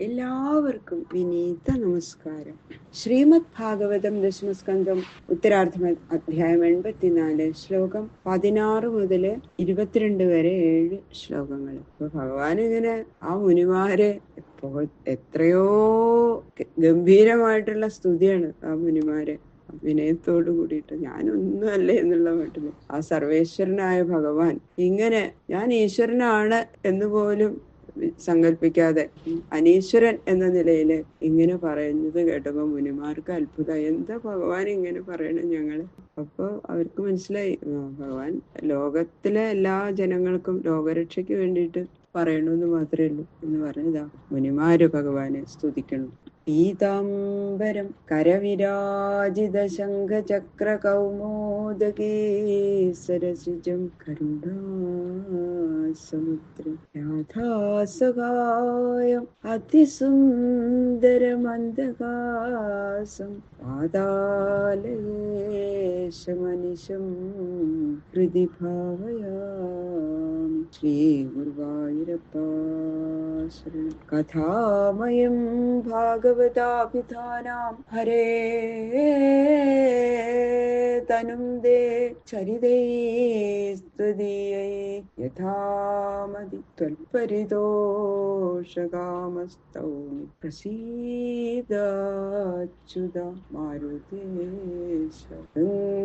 എല്ലാവർക്കും വിനീത നമസ്കാരം. ശ്രീമദ് ഭാഗവതം ദശമസ്കന്ധം ഉത്തരാർത്ഥം അധ്യായം 84 ശ്ലോകം 16 മുതൽ 22 വരെ 7 ശ്ലോകങ്ങൾ. ഇപ്പൊ ഭഗവാൻ ഇങ്ങനെ ആ മുനിമാരെ എത്രയോ ഗംഭീരമായിട്ടുള്ള സ്തുതിയാണ് ആ മുനിമാരെ വിനയത്തോട് കൂടിയിട്ട്. ഞാനൊന്നും അല്ലേ എന്നുള്ള മട്ടില് ആ സർവേശ്വരനായ ഭഗവാൻ ഇങ്ങനെ ഞാൻ ഈശ്വരനാണ് എന്ന് പോലും സങ്കല്പിക്കാതെ അനീശ്വരൻ എന്ന നിലയില് ഇങ്ങനെ പറയുന്നത് കേട്ടപ്പോ മുനിമാർക്ക് അത്ഭുതം. എന്താ ഭഗവാൻ ഇങ്ങനെ പറയണം ഞങ്ങള്? അപ്പൊ അവർക്ക് മനസ്സിലായി ഭഗവാൻ ലോകത്തിലെ എല്ലാ ജനങ്ങൾക്കും ലോകരക്ഷയ്ക്ക് വേണ്ടിയിട്ട് പറയണമെന്ന് മാത്രമേ ഉള്ളൂ എന്ന് പറഞ്ഞതാ മുനിമാര് ഭഗവാനെ സ്തുതിക്കണം. പീതാംബരം കരവിരാജിത ശംഖചക്ര കൗമോദകീ സരസിജം കരുണാസമുദ്രം രാധാസഹായം അതിസുന്ദരമന്ദഹാസം പാതാലയേശമനിശം ഹൃദി ഭാവയാമി. ശ്രീ ഗുരുവായൂരപ്പ ശരണം. കഥാമയം ഭാഗവതാഭിധാനാം ഹരേ തനും ദേ ചരിതൈ സ്തുതിയൈ യഥാമതി ത്വൽപരിതോഷകാമസ്തൗമി പ്രസീദാച്യുത മാരുതേശ.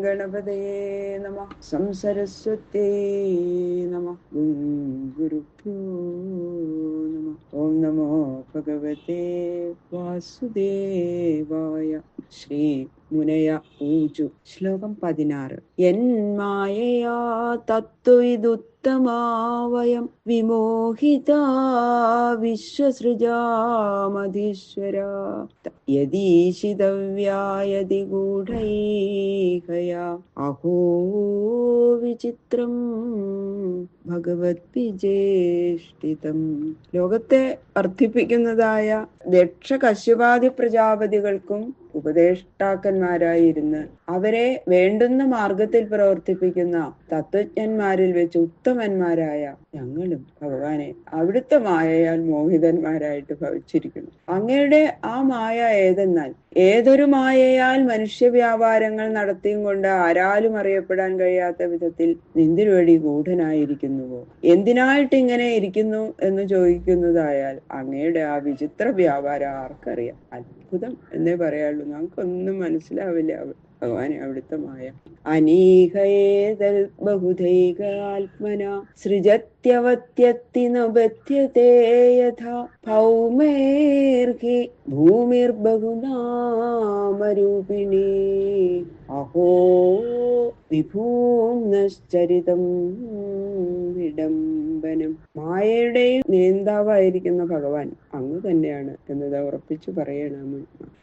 ഗണപതയേ നമഃ. സംസരസ്വത്യൈ നമഃ. ഗുരുഭ്യോ നമഃ. ഓം നമോ ഭഗവതേ വാസുദേവായ. ശ്രീ മുനയ ഊജു. ശ്ലോകം 16. യന്മായയാ തത്ത്വവിദുത്തമാവയം വിമോഹിതാ വിശ്വസൃജാമധീശ്വരാ യദീശിതവ്യായതി ഗൂഢൈഹയാ അഹോ വിചിത്രം ഭഗവത് വിജേഷ്ടിതം. ലോകത്തെ വർദ്ധിപ്പിക്കുന്നതായ ദക്ഷ കശ്യപാദി പ്രജാപതികൾക്കും ഉപദേഷ്ടാക്കന്മാരായിരുന്ന് അവരെ വേണ്ടുന്ന മാർഗത്തിൽ പ്രവർത്തിപ്പിക്കുന്ന തത്വജ്ഞന്മാരിൽ വെച്ച് ഉത്തമന്മാരായ ഞങ്ങളും ഭഗവാനെ അവിടുത്തെ മായയാൽ മോഹിതന്മാരായിട്ട് ഭവിച്ചിരിക്കുന്നു. അങ്ങയുടെ ആ മായ ഏതെന്നാൽ ഏതൊരു മായയാൽ മനുഷ്യ വ്യാപാരങ്ങൾ നടത്തിയും കൊണ്ട് ആരാലും അറിയപ്പെടാൻ കഴിയാത്ത വിധത്തിൽ നിന്തിരുവടി ഗൂഢനായിരിക്കുന്നുവോ? എന്തിനായിട്ട് ഇങ്ങനെ ഇരിക്കുന്നു എന്ന് ചോദിക്കുന്നതായാൽ അങ്ങയുടെ ആ വിചിത്ര വ്യാപാരം ആർക്കറിയാം? അത്ഭുതം എന്നേ പറയാനുള്ളൂ. നമുക്കൊന്നും മനസ്സിലാവില്ല ഭഗവാനെ അവിടുത്തെ മായ. അനീഹേതൽ ബഹുധൈകാത്മന സൃജത്യവത്യത്തിനുബധ്യതേ യഥാ ഭൗമേർഹി ഭൂമിർബഹുനാമരൂപിണീ അഹോ വിഭൂംനശ്ചരിതം വിഡംബനം. മായയുടെയും നേതാവായിരിക്കുന്ന ഭഗവാൻ അങ്ങ് തന്നെയാണ് എന്നത് ഉറപ്പിച്ചു പറയണം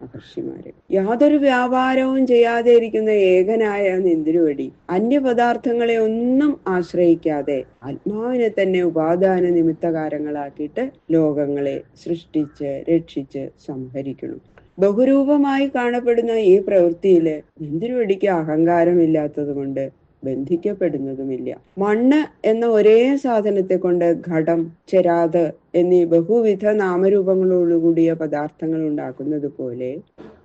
മഹർഷിമാര്. യാതൊരു വ്യാപാരവും ചെയ്യാതെ ഇരിക്കുന്ന ഏകനായ നിന്തിരുവടി അന്യപദാർത്ഥങ്ങളെ ഒന്നും ആശ്രയിക്കാതെ ആത്മാവിനെ തന്നെ ഉപാദാന നിമിത്തകാരങ്ങളാക്കിയിട്ട് ലോകങ്ങളെ സൃഷ്ടിച്ച് രക്ഷിച്ച് സംഹരിക്കണം. ബഹുരൂപമായി കാണപ്പെടുന്ന ഈ പ്രവൃത്തിയില് നിന്തിരുവടിക്ക് അഹങ്കാരമില്ലാത്തത് കൊണ്ട് ബന്ധിക്കപ്പെടുന്നതുമില്ല. മണ്ണ് എന്ന ഒരേ സാധനത്തെ കൊണ്ട് ഘടം, ചെരാത് എന്നീ ബഹുവിധ നാമരൂപങ്ങളോടുകൂടിയ പദാർത്ഥങ്ങൾ ഉണ്ടാക്കുന്നത് പോലെ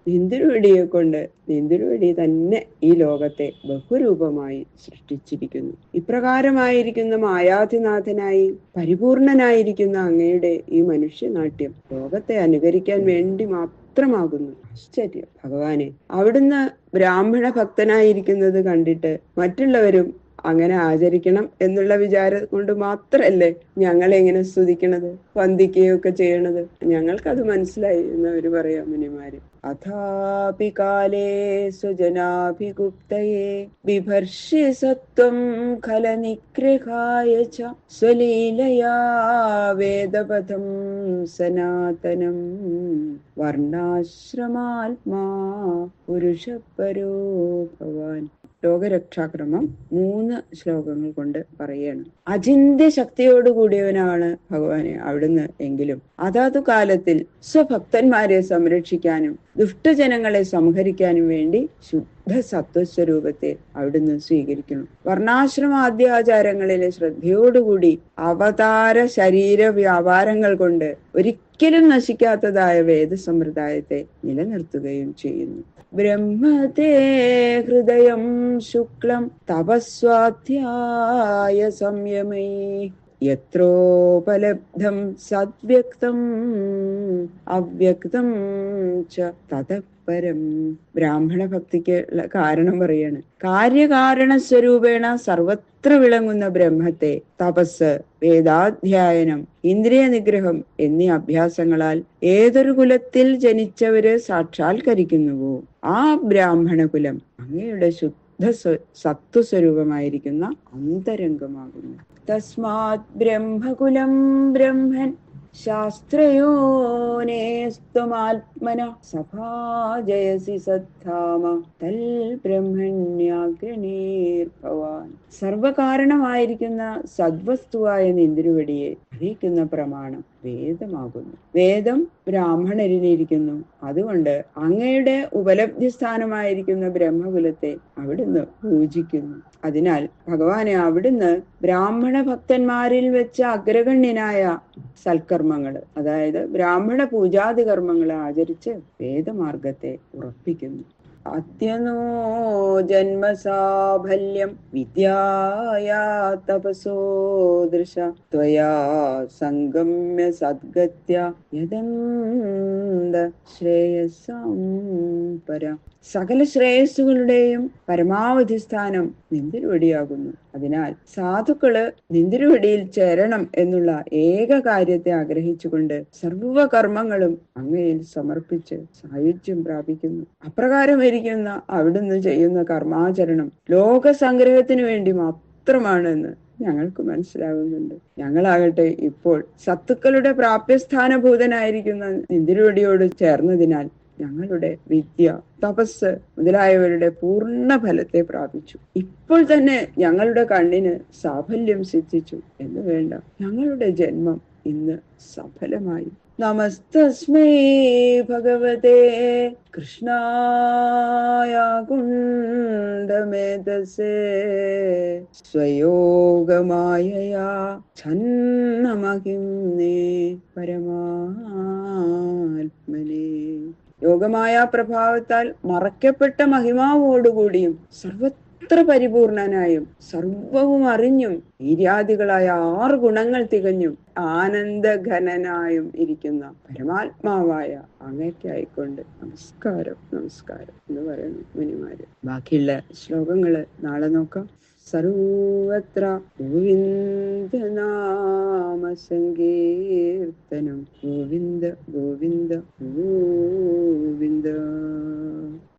നിന്തിരുവടിയെ കൊണ്ട് നിന്തിരുവടി തന്നെ ഈ ലോകത്തെ ബഹുരൂപമായി സൃഷ്ടിച്ചിരിക്കുന്നു. ഇപ്രകാരമായിരിക്കുന്ന മായാധിനാഥനായി പരിപൂർണനായിരിക്കുന്ന അങ്ങയുടെ ഈ മനുഷ്യനാട്യം ലോകത്തെ അനുകരിക്കാൻ വേണ്ടി മാത്രമാകുന്നു. ആശ്ചര്യം ഭഗവാനെ. അവിടുന്ന് ബ്രാഹ്മണ ഭക്തനായിരിക്കുന്നത് കണ്ടിട്ട് മറ്റുള്ളവരും അങ്ങനെ ആചരിക്കണം എന്നുള്ള വിചാരം കൊണ്ട് മാത്രല്ലേ ഞങ്ങളെ ഇങ്ങനെ സ്തുതിക്കണത് വന്ദിക്കുകയൊക്കെ ചെയ്യണത്. ഞങ്ങൾക്കത് മനസ്സിലായി എന്നവര് പറയാം മുനിമാര്. അഥാപി കാലേ സ്വജനാഭിഗുപ്തയേ ബിഭർഷി സത്വം ഖലനിഗ്രഹായ ച സ്വലീലയാ വേദപഥം സനാതനം വർണ്ണാശ്രമാത്മാ പുരുഷപരോ ഭവാൻ. ലോകരക്ഷാക്രമം 3 ശ്ലോകങ്ങൾ കൊണ്ട് പറയുകയാണ്. അചിന്ത്യ ശക്തിയോടുകൂടിയവനാണ് ഭഗവാനെ അവിടുന്ന്. എങ്കിലും അതാതു കാലത്തിൽ സ്വഭക്തന്മാരെ സംരക്ഷിക്കാനും ദുഷ്ടജനങ്ങളെ സംഹരിക്കാനും വേണ്ടി ശുദ്ധ സത്വസ്വരൂപത്തെ അവിടുന്ന് സ്വീകരിക്കുന്നു. വർണ്ണാശ്രമാദ്യാചാരങ്ങളിലെ ശ്രദ്ധയോടുകൂടി അവതാര ശരീര വ്യാപാരങ്ങൾ കൊണ്ട് ഒരിക്കലും നശിക്കാത്തതായ വേദസമ്പ്രദായത്തെ നിലനിർത്തുകയും ചെയ്യുന്നു. ബ്രഹ്മത്തെ ഹൃദയം ശുക്ലം തപസ്വാധ്യായ സംയമൈ യത്രോപലബ്ധം സദ്വ്യക്തം അവ്യക്തം ച തതഃപരം. ബ്രാഹ്മണ ഭക്തിക്ക് കാരണം പറയാണ്. കാര്യകാരണ സ്വരൂപേണ സർവത്ര വിളങ്ങുന്ന ബ്രഹ്മത്തെ തപസ്, വേദാധ്യായനം, ഇന്ദ്രിയ നിഗ്രഹം എന്നീ അഭ്യാസങ്ങളാൽ ഏതൊരു കുലത്തിൽ ജനിച്ചവര് സാക്ഷാത്കരിക്കുന്നുവോ ആ ബ്രാഹ്മണ കുലം അങ്ങയുടെ ശുദ്ധ സത്വസ്വരൂപമായിരിക്കുന്ന അന്തരംഗമാകുന്നു. തസ്മാത് ബ്രഹ്മകുലം ബ്രഹ്മൻ ശാസ്ത്രയോനേസ്ത്വമാത്മന സഭാജയസി സദ്ധാമ തൽ ബ്രഹ്മണ്യാഗ്രണീർഭവാൻ. സർവകാരണമായിരിക്കുന്ന സദ്വസ്തുവായ നിന്തിരുവടിയെ അറിയിക്കുന്ന പ്രമാണം വേദമാകുന്നു. വേദം ബ്രാഹ്മണരിലിരിക്കുന്നു. അതുകൊണ്ട് അങ്ങയുടെ ഉപലബ്ധി സ്ഥാനമായിരിക്കുന്ന ബ്രഹ്മകുലത്തെ അവിടുന്ന് പൂജിക്കുന്നു. അതിനാൽ ഭഗവാനെ അവിടുന്ന് ബ്രാഹ്മണ ഭക്തന്മാരിൽ വെച്ച് അഗ്രഗണ്യനായ സൽക്കർമ്മങ്ങൾ, അതായത് ബ്രാഹ്മണ പൂജാതി കർമ്മങ്ങൾ ആചരിച്ച് വേദമാർഗത്തെ ഉറപ്പിക്കുന്നു. അത്യനോ ജന്മസാഫല്യം വിദ്യായാ തപസോ ദൃശ ത്വയാ സംഗമ്യ സദ്ഗത്യ യദന്ത ശ്രേയസാം പര. സകല ശ്രേയസ്സുകളുടെയും പരമാവധി സ്ഥാനം നിന്തിരുവടിയാകുന്നു. അതിനാൽ സാധുക്കള് നിന്തിരുവടിയിൽ ചേരണം എന്നുള്ള ഏക കാര്യത്തെ ആഗ്രഹിച്ചുകൊണ്ട് സർവകർമ്മങ്ങളും അങ്ങയിൽ സമർപ്പിച്ച് സായുജ്യം പ്രാപിക്കുന്നു. അപ്രകാരം ഇരിക്കുന്ന അവിടുന്ന് ചെയ്യുന്ന കർമാചരണം ലോകസംഗ്രഹത്തിന് വേണ്ടി മാത്രമാണെന്ന് ഞങ്ങൾക്ക് മനസ്സിലാകുന്നുണ്ട്. ഞങ്ങളാകട്ടെ ഇപ്പോൾ സത്തുക്കളുടെ പ്രാപ്യസ്ഥാനഭൂതനായിരിക്കുന്ന നിന്തിരുവടിയോട് ചേർന്നതിനാൽ ഞങ്ങളുടെ വിദ്യ, തപസ് മുതലായവരുടെ പൂർണ്ണ ഫലത്തെ പ്രാപിച്ചു. ഇപ്പോൾ തന്നെ ഞങ്ങളുടെ കണ്ണിന് സാഫല്യം സിദ്ധിച്ചു എന്ന് വേണ്ട, ഞങ്ങളുടെ ജന്മം ഇന്ന് സഫലമായി. നമസ്തസ്മൈ ഭഗവതേ കൃഷ്ണായ കുണ്ഡമേധസേ സ്വയോഗമായയാ ഛന്നമഹിംനേ പരമാത്മനേ. യോഗമായ പ്രഭാവത്താൽ മറയ്ക്കപ്പെട്ട മഹിമാവോടുകൂടിയും സർവത്ര പരിപൂർണനായും സർവവും അറിഞ്ഞും വീര്യാദികളായ 6 ഗുണങ്ങൾ തികഞ്ഞും ആനന്ദഘനനായും ഇരിക്കുന്ന പരമാത്മാവായ അങ്ങേക്കായിക്കൊണ്ട് നമസ്കാരം നമസ്കാരം എന്ന് പറയുന്നു മുനിമാര്. ബാക്കിയുള്ള ശ്ലോകങ്ങള് നാളെ നോക്കാം. സർവത്ര ഗോവിന്ദനാമ സങ്കീർത്തനം. ഗോവിന്ദ ഗോവിന്ദ ഗോവിന്ദ.